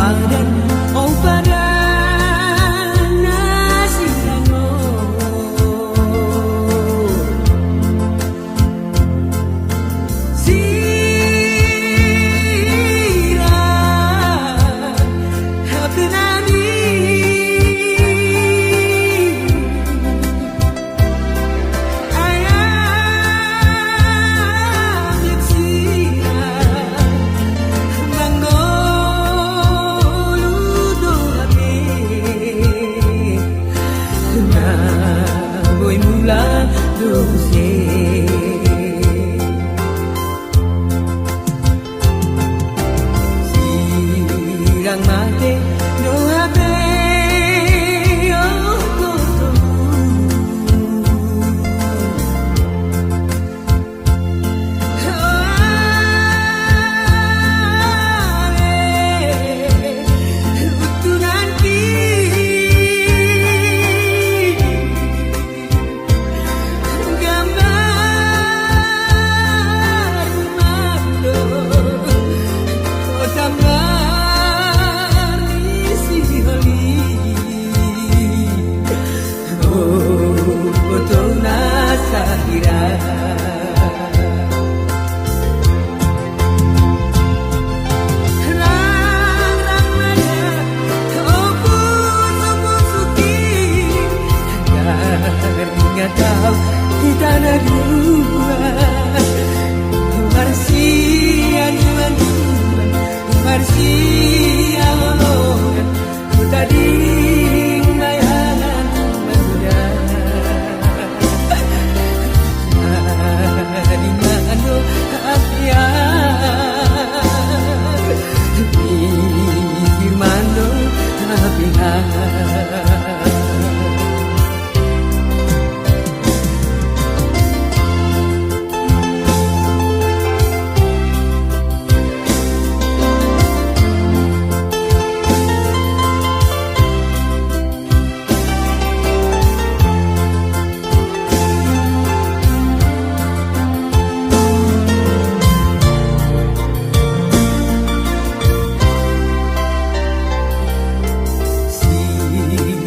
Ramadan oh pada Sirang mate no habe oh koto utunanki di tanah dua Marsia juan juan Marsia olongan tadi mayalan muda di mana asia di mana asia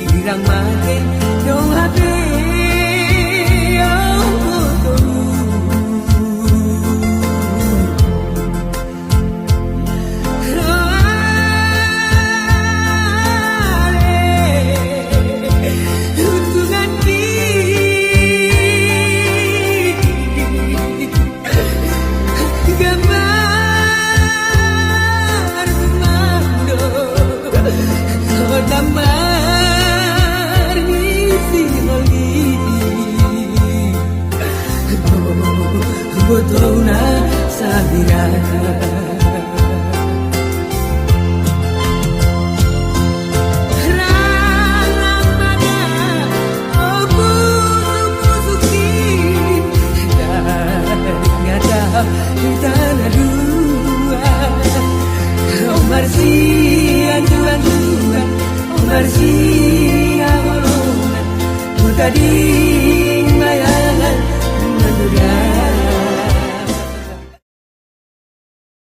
Sirang mate no habe oh koto utunanki gambar mando tambah botona sabira Ramadan oh busu-busuki nyata di tanah dua oh Marsia juan-juan oh Marsia golongan tadi